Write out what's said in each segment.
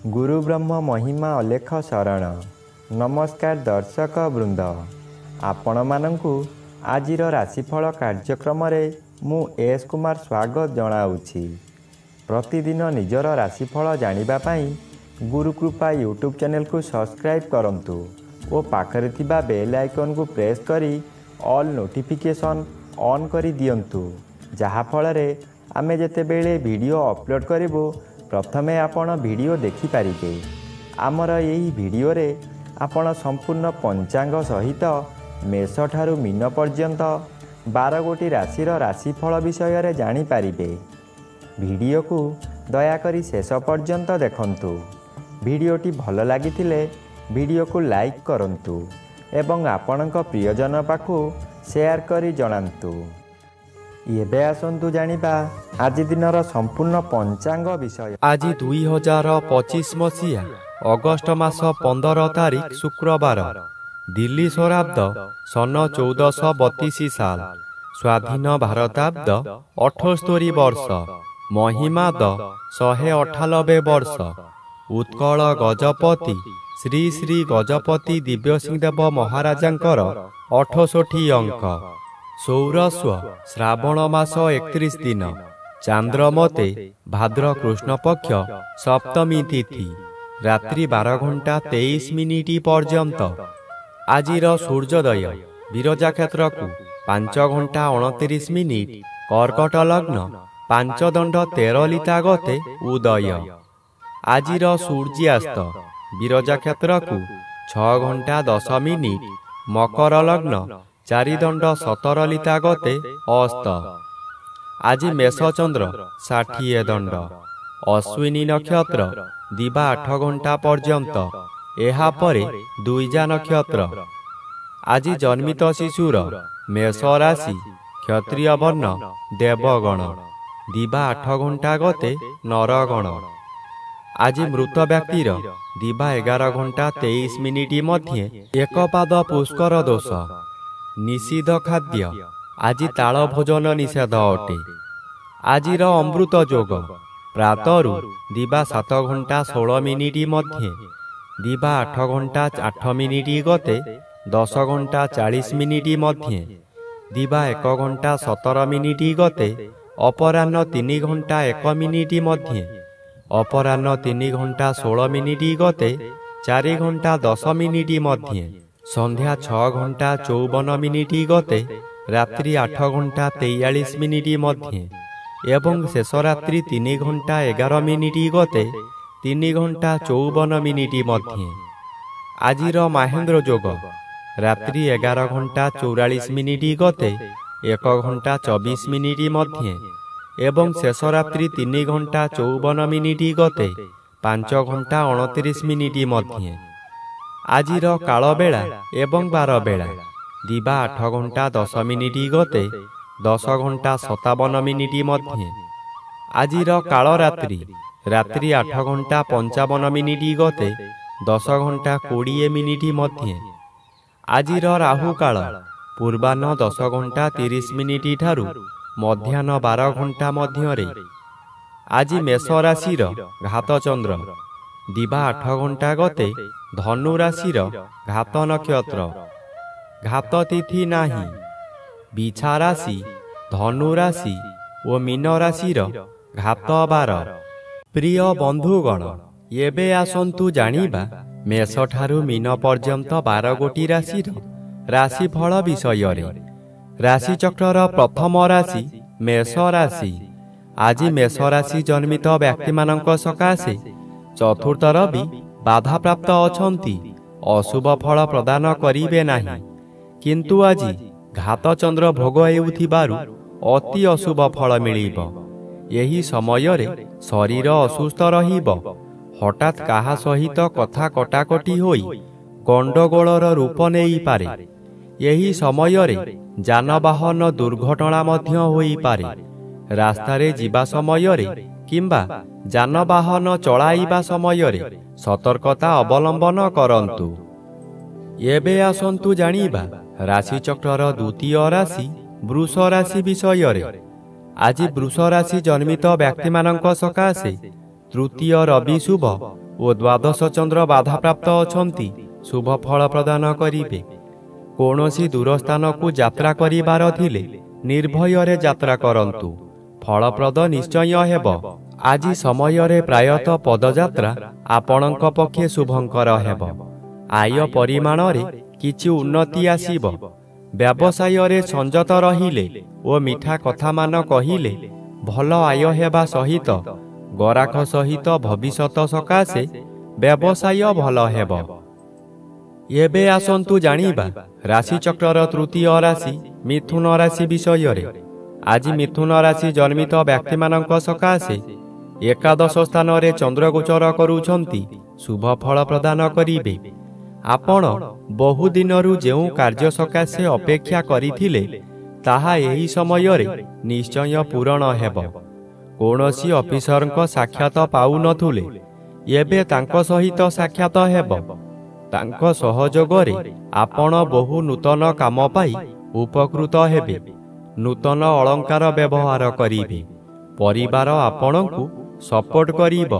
गुरु ब्रह्म महिमा अलेख शरण। नमस्कार दर्शक वृंद, आपण मानंकु आजिर राशिफल कार्यक्रम रे मु एस कुमार स्वागत जनाऊछि। प्रतिदिन निजर राशिफल जानिबा पई गुरुकृपा यूट्यूब चैनल को सब्सक्राइब करंतु और पाखरे थिबा बेल आइकन को प्रेस करी ऑल नोटिफिकेशन ऑन करी दियंतु, जहा फल रे आमे जेते बेले वीडियो अपलोड करिवो प्रथमे आपण वीडियो देखि पारिबे। आमर यही वीडियो रे आपण संपूर्ण पंचांग सहित मेष ठारू मीन पर्यंत 12 गोटी राशिर राशिफल विषय रे जानि पारिबे। वीडियो को दयाकरी शेष पर्यंत देखंतु। वीडियोटी भल लागिथिले वीडियो को लाइक करंतु एवं आपणक प्रियजन पाखु शेयर करी जणांतु। एबे आसंतु जानिबा आज दिनर संपूर्ण पंचांग विषय। आज 2025 मसीहा अगस्ट मास 15 तारिख शुक्रवार, दिल्ली शराब्द सन 1432 साल, स्वाधीन भारताब्द 78 वर्ष, महिमाद 198 वर्ष, उत्कल गजपति श्री श्री गजपति दिव्यसिंहदेव महाराजांकर 68 अंक, सौरस्व श्रावण मास 31 दिन, चांद्रमते भाद्र कृष्ण पक्ष सप्तमी तिथि, रात्रि 12 घंटा 23 मिनिट पर्यंत। आजिर सूर्योदय विरजा क्षेत्र को 5 घंटा 29 मिनिट, कर्कट लग्न 5 दंड 13 लिता गते उदय। आजिर सूर्यास्त विरजा क्षेत्र को 6 घंटा 10 मिनिट, मकर लग्न 4 दंड 17 लिता गते अस्त। आज मेष चंद्र 60 दंड, अश्विनी नक्षत्र दिबा 8 घंटा पर्यंत, एहा परे द्विजा नक्षत्र। आज जन्मित शिशुर मेष राशि, क्षत्रिय वर्ण देवगण, दिबा 8 घंटा गते नरगण। आज मृत व्यक्तिर दिबा 11 घंटा 23 मिनिट मध्ये एक पाद पुष्कर दोष। निषिद्ध खाद्य आज ताल भोजन निषेध अटे। आजिर अमृत जोग प्रातरु दिबा 7 घंटा 16 मिनिट मध्ये, दिबा 8 घंटा 8 मिनिट गते 10 घंटा 40 मिनिट मध्ये, दिबा 1 घंटा 17 मिनिट गते अपराह्न 3 घंटा 1 मिनिट मध्ये, अपराह्न 3 घंटा 16 मिनिट गते 4 घंटा 10 मिनिट मध्ये, संध्या 6 घंटा 54 मिनिट गते रात्रि 8 घंटा 43 मिनिट मध्ये, एवं शेष रात्रि 3 घंटा 11 मिनिट गते 3 घंटा 54 मिनिट मध्ये। आजिर महेंद्र जोग रात्रि 11 घंटा 44 मिनिट गते 1 घंटा 24 मिनिट मध्ये, एवं शेष रात्रि 3 घंटा 54 मिनिट गते 5 घंटा 29 मिनिट मध्ये। आजिर काल बेला एवं 12 बेला दिबा 8 घंटा 10 मिनिट गते 10 घंटा 57 मिनिट मध्ये। आजिर काल रात्रि रात्रि 8 घंटा 55 मिनिट गते 10 घंटा 20 मिनिट मध्ये। आजिर राहु काल पूर्वाह्न 10 घंटा 30 मिनिट ठारू मध्याह्न 12 घंटा मध्यरे। आज मेष राशिर घात चंद्र दिबा 8 घंटा गते धनु राशिर घात नक्षत्र, घात तिथि नाही। बिछा राशि धनु राशि और मीन राशिर घात 12। प्रिय बंधुगण, एबे आसंतु जानिबा मेष ठारू मीन पर्यंत 12 गोटी राशिर राशिफल विषय रे। राशि चक्रर प्रथम राशि मेष राशि। आज मेष राशि जन्मित व्यक्ति मानक सकाशे चतुर्थ रवि बाधा प्राप्त अछंती, अशुभ फल प्रदान करिवे नाही। किंतु आज घात चंद्र भोग हेउथिबारु अति अशुभ फल मिलिब। यही समय रे शरीर असुस्थ रहिब। हठात काहा सहित कथा कटाकटी होई गंडगोलर रूप नेई पारे। यही समय रे जानवाहन दुर्घटना मध्य होई पारे। रास्तारे जीवा समय रे किंबा जानवाहन चलाइबा समय रे सतर्कता अवलंबन करंतु। ଏବେ ଆସନ୍ତୁ ଜାଣିବା ରାଶିଚକ୍ରର ଦ୍ୱିତୀୟ ରାଶି ବୃଷ ରାଶି ବିଷୟରେ। ଆଜି ବୃଷ ରାଶି ଜନ୍ମିତ ବ୍ୟକ୍ତିମାନଙ୍କ ସକାଶେ ତୃତୀୟ ରବି ଶୁଭ ଓ ଦ୍ୱାଦଶ ଚନ୍ଦ୍ର ବାଧାପ୍ରାପ୍ତ ଅଛନ୍ତି, ଶୁଭ ଫଳ ପ୍ରଦାନ କରିବେ। କୌଣସି ଦୂର ସ୍ଥାନକୁ ଯାତ୍ରା କରିବାର ଥିଲେ ନିର୍ଭୟରେ ଯାତ୍ରା କରନ୍ତୁ, ଫଳପ୍ରଦ ନିଶ୍ଚୟ ହେବ। ଆଜି ସମୟରେ ପ୍ରାୟତଃ ପଦଯାତ୍ରା ଆପଣଙ୍କ ପକ୍ଷେ ଶୁଭଙ୍କର ହେବ। ଆୟ ପରିମାଣରେ କିଛି ଉନ୍ନତି ଆସିବ। ବ୍ୟବସାୟରେ ସଂଯତ ରହିଲେ ଓ ମିଠା କଥାମାନ କହିଲେ ଭଲ ଆୟ ହେବା ସହିତ ଗରାଖ ସହିତ ଭବିଷ୍ୟତ ସକାଶେ ବ୍ୟବସାୟ ଭଲ ହେବ। ଏବେ ଆସନ୍ତୁ ଜାଣିବା ରାଶିଚକ୍ରର ତୃତୀୟ ରାଶି ମିଥୁନ ରାଶି ବିଷୟରେ। ଆଜି ମିଥୁନ ରାଶି ଜନ୍ମିତ ବ୍ୟକ୍ତିମାନଙ୍କ ସକାଶେ ଏକାଦଶ ସ୍ଥାନରେ ଚନ୍ଦ୍ରଗୋଚର କରୁଛନ୍ତି, ଶୁଭ ଫଳ ପ୍ରଦାନ କରିବେ। ଆପଣ ବହୁଦିନରୁ ଯେଉଁ କାର୍ଯ୍ୟ ସକାଶେ ଅପେକ୍ଷା କରିଥିଲେ ତାହା ଏହି ସମୟରେ ନିଶ୍ଚୟ ପୂରଣ ହେବ। କୌଣସି ଅଫିସରଙ୍କ ସାକ୍ଷାତ ପାଉନଥିଲେ, ଏବେ ତାଙ୍କ ସହିତ ସାକ୍ଷାତ ହେବ। ତାଙ୍କ ସହଯୋଗରେ ଆପଣ ବହୁ ନୂତନ କାମ ପାଇ ଉପକୃତ ହେବେ। ନୂତନ ଅଳଙ୍କାର ବ୍ୟବହାର କରିବେ। ପରିବାର ଆପଣଙ୍କୁ ସପୋର୍ଟ କରିବ।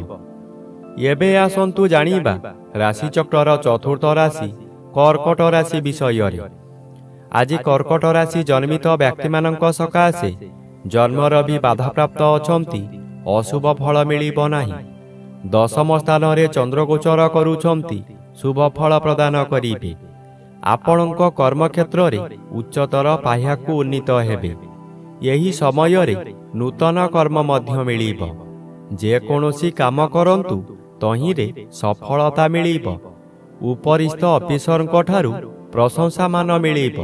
ଏବେ ଆସନ୍ତୁ ଜାଣିବା ରାଶିଚକ୍ରର ଚତୁର୍ଥ ରାଶି କର୍କଟ ରାଶି ବିଷୟରେ। ଆଜି କର୍କଟ ରାଶି ଜନ୍ମିତ ବ୍ୟକ୍ତିମାନଙ୍କ ସକାଶେ ଜନ୍ମର ବି ବାଧାପ୍ରାପ୍ତ ଅଛନ୍ତି, ଅଶୁଭ ଫଳ ମିଳିବ ନାହିଁ। ଦଶମ ସ୍ଥାନରେ ଚନ୍ଦ୍ରଗୋଚର କରୁଛନ୍ତି, ଶୁଭ ଫଳ ପ୍ରଦାନ କରିବେ। ଆପଣଙ୍କ କର୍ମକ୍ଷେତ୍ରରେ ଉଚ୍ଚତର ପାହ୍ୟାକୁ ଉନ୍ନୀତ ହେବେ। ଏହି ସମୟରେ ନୂତନ କର୍ମ ମଧ୍ୟ ମିଳିବ। ଯେକୌଣସି କାମ କରନ୍ତୁ ତହିଁରେ ସଫଳତା ମିଳିବ। ଉପରିସ୍ଥ ଅଫିସରଙ୍କ ଠାରୁ ପ୍ରଶଂସାମାନ ମିଳିବ।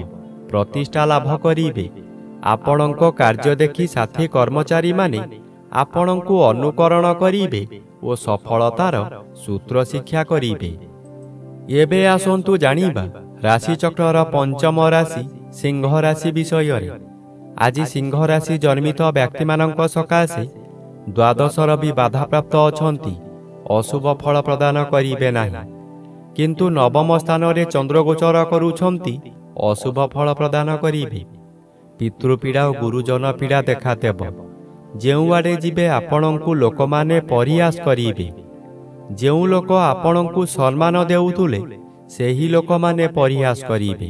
ପ୍ରତିଷ୍ଠା ଲାଭ କରିବେ। ଆପଣଙ୍କ କାର୍ଯ୍ୟ ଦେଖି ସାଥୀ କର୍ମଚାରୀମାନେ ଆପଣଙ୍କୁ ଅନୁକରଣ କରିବେ ଓ ସଫଳତାର ସୂତ୍ର ଶିକ୍ଷା କରିବେ। ଏବେ ଆସନ୍ତୁ ଜାଣିବା ରାଶିଚକ୍ରର ପଞ୍ଚମ ରାଶି ସିଂହ ରାଶି ବିଷୟରେ। ଆଜି ସିଂହ ରାଶି ଜନ୍ମିତ ବ୍ୟକ୍ତିମାନଙ୍କ ସକାଶେ ଦ୍ୱାଦଶର ବି ବାଧାପ୍ରାପ୍ତ ଅଛନ୍ତି, ଅଶୁଭ ଫଳ ପ୍ରଦାନ କରିବେ ନାହିଁ। କିନ୍ତୁ ନବମ ସ୍ଥାନରେ ଚନ୍ଦ୍ରଗୋଚର କରୁଛନ୍ତି, ଅଶୁଭ ଫଳ ପ୍ରଦାନ କରିବେ। ପିତୃପୀଡ଼ା ଓ ଗୁରୁଜନ ପୀଡ଼ା ଦେଖାଦେବ। ଯେଉଁଆଡ଼େ ଯିବେ ଆପଣଙ୍କୁ ଲୋକମାନେ ପରିହାସ କରିବେ। ଯେଉଁ ଲୋକ ଆପଣଙ୍କୁ ସମ୍ମାନ ଦେଉଥିଲେ ସେହି ଲୋକମାନେ ପରିହାସ କରିବେ।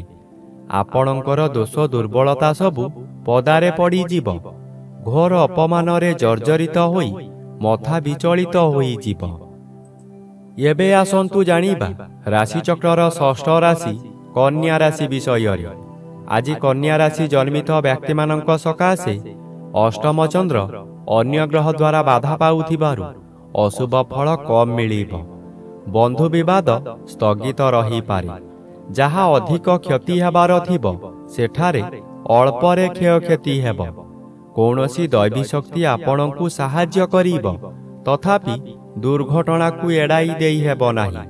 ଆପଣଙ୍କର ଦୋଷ ଦୁର୍ବଳତା ସବୁ ପଦାରେ ପଡ଼ିଯିବ। ଘୋର ଅପମାନରେ ଜର୍ଜରିତ ହୋଇ ମଥା ବିଚଳିତ ହୋଇଯିବ। ଏବେ ଆସନ୍ତୁ ଜାଣିବା ରାଶିଚକ୍ରର ଷଷ୍ଠ ରାଶି କନ୍ୟା ରାଶି ବିଷୟରେ। ଆଜି କନ୍ୟା ରାଶି ଜନ୍ମିତ ବ୍ୟକ୍ତିମାନଙ୍କ ସକାଶେ ଅଷ୍ଟମ ଚନ୍ଦ୍ର ଅନ୍ୟ ଗ୍ରହ ଦ୍ୱାରା ବାଧା ପାଉଥିବାରୁ ଅଶୁଭ ଫଳ କମ୍ ମିଳିବ। ବନ୍ଧୁ ବିବାଦ ସ୍ଥଗିତ ରହିପାରେ। ଯାହା ଅଧିକ କ୍ଷତି ହେବାର ଥିବ ସେଠାରେ ଅଳ୍ପରେ କ୍ଷୟକ୍ଷତି ହେବ। କୌଣସି ଦୈବୀ ଶକ୍ତି ଆପଣଙ୍କୁ ସାହାଯ୍ୟ କରିବ, ତଥାପି ଦୁର୍ଘଟଣାକୁ ଏଡ଼ାଇ ଦେଇ ହେବ ନାହିଁ।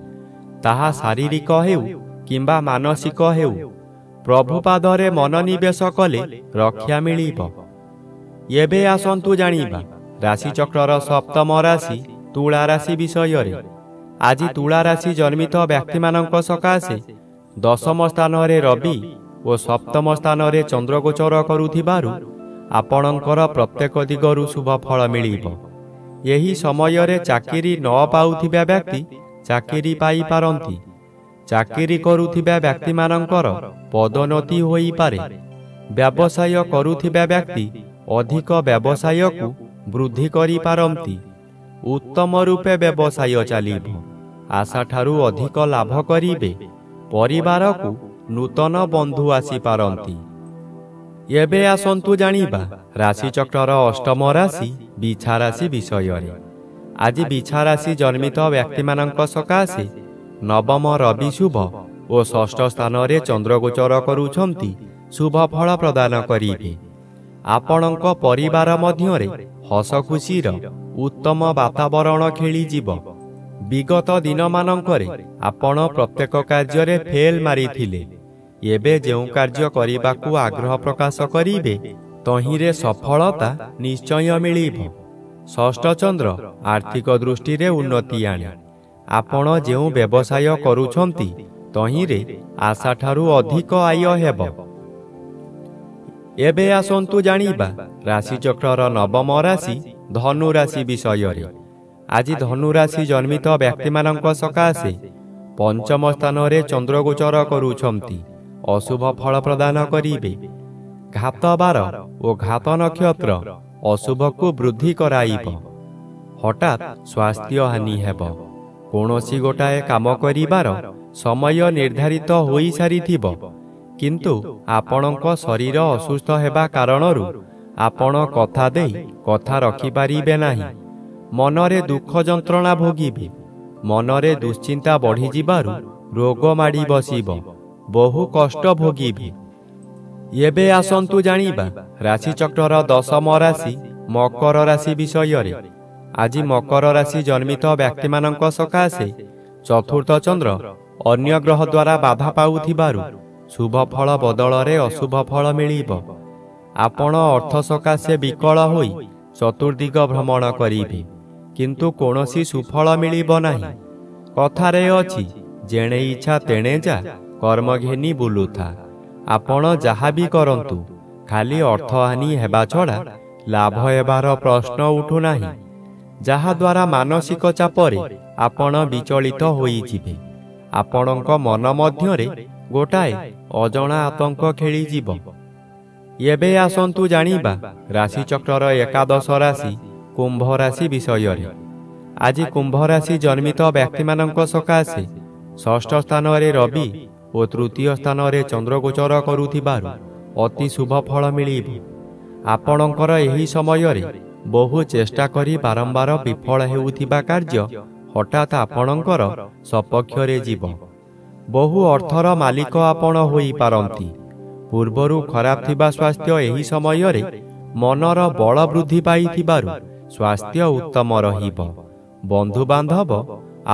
ତାହା ଶାରୀରିକ ହେଉ କିମ୍ବା ମାନସିକ ହେଉ, ପ୍ରଭୁପାଦରେ ମନୋନିବେଶ କଲେ ରକ୍ଷା ମିଳିବ। ଏବେ ଆସନ୍ତୁ ଜାଣିବା ରାଶିଚକ୍ରର ସପ୍ତମ ରାଶି ତୁଳା ରାଶି ବିଷୟରେ। ଆଜି ତୁଳା ରାଶି ଜନ୍ମିତ ବ୍ୟକ୍ତିମାନଙ୍କ ସକାଶେ ଦଶମ ସ୍ଥାନରେ ରବି ଓ ସପ୍ତମ ସ୍ଥାନରେ ଚନ୍ଦ୍ରଗୋଚର କରୁଥିବାରୁ ଆପଣଙ୍କର ପ୍ରତ୍ୟେକ ଦିଗରୁ ଶୁଭ ଫଳ ମିଳିବ। ଏହି ସମୟରେ ଚାକିରି ନ ପାଉଥିବା ବ୍ୟକ୍ତି ଚାକିରି ପାଇପାରନ୍ତି। ଚାକିରି କରୁଥିବା ବ୍ୟକ୍ତିମାନଙ୍କର ପଦୋନ୍ନତି ହୋଇପାରେ। ବ୍ୟବସାୟ କରୁଥିବା ବ୍ୟକ୍ତି ଅଧିକ ବ୍ୟବସାୟକୁ ବୃଦ୍ଧି କରିପାରନ୍ତି। ଉତ୍ତମ ରୂପେ ବ୍ୟବସାୟ ଚାଲିବ। ଆଶାଠାରୁ ଅଧିକ ଲାଭ କରିବେ। ପରିବାରକୁ ନୂତନ ବନ୍ଧୁ ଆସିପାରନ୍ତି। ଏବେ ଆସନ୍ତୁ ଜାଣିବା ରାଶିଚକ୍ରର ଅଷ୍ଟମ ରାଶି ବିଛା ରାଶି ବିଷୟରେ। ଆଜି ବିଛା ରାଶି ଜନ୍ମିତ ବ୍ୟକ୍ତିମାନଙ୍କ ସକାଶେ ନବମ ରବି ଶୁଭ ଓ ଷଷ୍ଠ ସ୍ଥାନରେ ଚନ୍ଦ୍ରଗୋଚର କରୁଛନ୍ତି, ଶୁଭ ଫଳ ପ୍ରଦାନ କରିବେ। ଆପଣଙ୍କ ପରିବାର ମଧ୍ୟରେ ହସ ଖୁସିର ଉତ୍ତମ ବାତାବରଣ ଖେଳିଯିବ। ବିଗତ ଦିନମାନଙ୍କରେ ଆପଣ ପ୍ରତ୍ୟେକ କାର୍ଯ୍ୟରେ ଫେଲ ମାରିଥିଲେ। ଏବେ ଯେଉଁ କାର୍ଯ୍ୟ କରିବାକୁ ଆଗ୍ରହ ପ୍ରକାଶ କରିବେ ତହିଁରେ ସଫଳତା ନିଶ୍ଚୟ ମିଳିବ। ଷଷ୍ଠ ଚନ୍ଦ୍ର ଆର୍ଥିକ ଦୃଷ୍ଟିରେ ଉନ୍ନତି ଆଣେ। ଆପଣ ଯେଉଁ ବ୍ୟବସାୟ କରୁଛନ୍ତି ତହିଁରେ ଆଶାଠାରୁ ଅଧିକ ଆୟ ହେବ। ଏବେ ଆସନ୍ତୁ ଜାଣିବା ରାଶିଚକ୍ରର ନବମ ରାଶି ଧନୁ ରାଶି ବିଷୟରେ। ଆଜି ଧନୁ ରାଶି ଜନ୍ମିତ ବ୍ୟକ୍ତିମାନଙ୍କ ସକାଶେ ପଞ୍ଚମ ସ୍ଥାନରେ ଚନ୍ଦ୍ରଗୋଚର କରୁଛନ୍ତି। ଅଶୁଭ ଫଳ ପ୍ରଦାନ କରିବେ। ଘାତ ବାର ଓ ଘାତ ନକ୍ଷତ୍ର ଅଶୁଭକୁ ବୃଦ୍ଧି କରାଇବ। ହଠାତ୍ ସ୍ୱାସ୍ଥ୍ୟ ହାନି ହେବ। କୌଣସି ଗୋଟାଏ କାମ କରିବାର ସମୟ ନିର୍ଦ୍ଧାରିତ ହୋଇସାରିଥିବ, କିନ୍ତୁ ଆପଣଙ୍କ ଶରୀର ଅସୁସ୍ଥ ହେବା କାରଣରୁ ଆପଣ କଥା ଦେଇ କଥା ରଖିପାରିବେ ନାହିଁ। ମନରେ ଦୁଃଖ ଯନ୍ତ୍ରଣା ଭୋଗିବେ। ମନରେ ଦୁଶ୍ଚିନ୍ତା ବଢ଼ିଯିବାରୁ ରୋଗ ମାଡ଼ି ବସିବ। ବହୁ କଷ୍ଟ ଭୋଗିବେ। ଏବେ ଆସନ୍ତୁ ଜାଣିବା ରାଶିଚକ୍ରର ଦଶମ ରାଶି ମକର ରାଶି ବିଷୟରେ। ଆଜି ମକର ରାଶି ଜନ୍ମିତ ବ୍ୟକ୍ତିମାନଙ୍କ ସକାଶେ ଚତୁର୍ଥ ଚନ୍ଦ୍ର ଅନ୍ୟ ଗ୍ରହ ଦ୍ୱାରା ବାଧା ପାଉଥିବାରୁ ଶୁଭ ଫଳ ବଦଳରେ ଅଶୁଭ ଫଳ ମିଳିବ। ଆପଣ ଅର୍ଥ ସକାଶେ ବିକଳ ହୋଇ ଚତୁର୍ଦିଗ ଭ୍ରମଣ କରିବେ, କିନ୍ତୁ କୌଣସି ସୁଫଳ ମିଳିବ ନାହିଁ। କଥାରେ ଅଛି, ଯେଣେ ଇଚ୍ଛା ତେଣେ ଯା, କର୍ମ ଘେନି ବୁଲୁଥା। ଆପଣ ଯାହା ବି କରନ୍ତୁ, ଖାଲି ଅର୍ଥହାନି ହେବା ଛଡ଼ା ଲାଭ ହେବାର ପ୍ରଶ୍ନ ଉଠୁନାହିଁ, ଯାହାଦ୍ୱାରା ମାନସିକ ଚାପରେ ଆପଣ ବିଚଳିତ ହୋଇଯିବେ। ଆପଣଙ୍କ ମନ ମଧ୍ୟରେ ଗୋଟାଏ ଅଜଣା ଆତଙ୍କ ଖେଳିଯିବ। ଏବେ ଆସନ୍ତୁ ଜାଣିବା ରାଶିଚକ୍ରର ଏକାଦଶ ରାଶି କୁମ୍ଭ ରାଶି ବିଷୟରେ। ଆଜି କୁମ୍ଭ ରାଶି ଜନ୍ମିତ ବ୍ୟକ୍ତିମାନଙ୍କ ସକାଶେ ଷଷ୍ଠ ସ୍ଥାନରେ ରବି ଓ ତୃତୀୟ ସ୍ଥାନରେ ଚନ୍ଦ୍ରଗୋଚର କରୁଥିବାରୁ ଅତି ଶୁଭ ଫଳ ମିଳିବ। ଆପଣଙ୍କର ଏହି ସମୟରେ ବହୁ ଚେଷ୍ଟା କରି ବାରମ୍ବାର ବିଫଳ ହେଉଥିବା କାର୍ଯ୍ୟ ହଠାତ୍ ଆପଣଙ୍କର ସପକ୍ଷରେ ଯିବ। ବହୁ ଅର୍ଥର ମାଲିକ ଆପଣ ହୋଇପାରନ୍ତି। ପୂର୍ବରୁ ଖରାପ ଥିବା ସ୍ୱାସ୍ଥ୍ୟ ଏହି ସମୟରେ ମନର ବଳ ବୃଦ୍ଧି ପାଇଥିବାରୁ ସ୍ୱାସ୍ଥ୍ୟ ଉତ୍ତମ ରହିବ। ବନ୍ଧୁବାନ୍ଧବ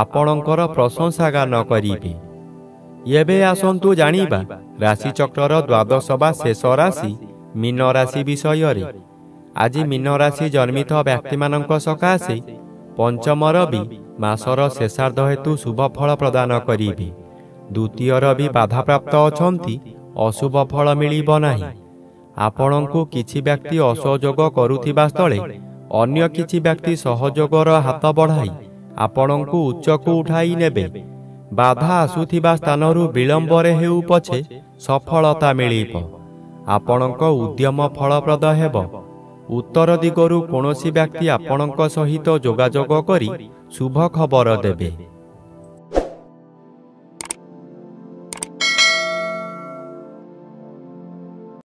ଆପଣଙ୍କର ପ୍ରଶଂସା ଗାନ କରିବେ। ଏବେ ଆସନ୍ତୁ ଜାଣିବା ରାଶିଚକ୍ରର ଦ୍ୱାଦଶ ବା ଶେଷ ରାଶି ମୀନ ରାଶି ବିଷୟରେ। ଆଜି ମୀନ ରାଶି ଜନ୍ମିତ ବ୍ୟକ୍ତିମାନଙ୍କ ସକାଶେ ପଞ୍ଚମ ରବି ମାସର ଶେଷାର୍ଦ୍ଧ ହେତୁ ଶୁଭ ଫଳ ପ୍ରଦାନ କରିବେ। ଦ୍ୱିତୀୟ ରବି ବାଧାପ୍ରାପ୍ତ ଅଛନ୍ତି, ଅଶୁଭ ଫଳ ମିଳିବ ନାହିଁ। ଆପଣଙ୍କୁ କିଛି ବ୍ୟକ୍ତି ଅସହଯୋଗ କରୁଥିବା ସ୍ଥଳେ ଅନ୍ୟ କିଛି ବ୍ୟକ୍ତି ସହଯୋଗର ହାତ ବଢ଼ାଇ ଆପଣଙ୍କୁ ଉଚ୍ଚକୁ ଉଠାଇ ନେବେ। ବାଧା ଆସୁଥିବା ସ୍ଥାନରୁ ବିଳମ୍ବରେ ହେଉ ପଛେ ସଫଳତା ମିଳିବ। ଆପଣଙ୍କ ଉଦ୍ୟମ ଫଳପ୍ରଦ ହେବ। ଉତ୍ତର ଦିଗରୁ କୌଣସି ବ୍ୟକ୍ତି ଆପଣଙ୍କ ସହିତ ଯୋଗାଯୋଗ କରି ଶୁଭ ଖବର ଦେବେ।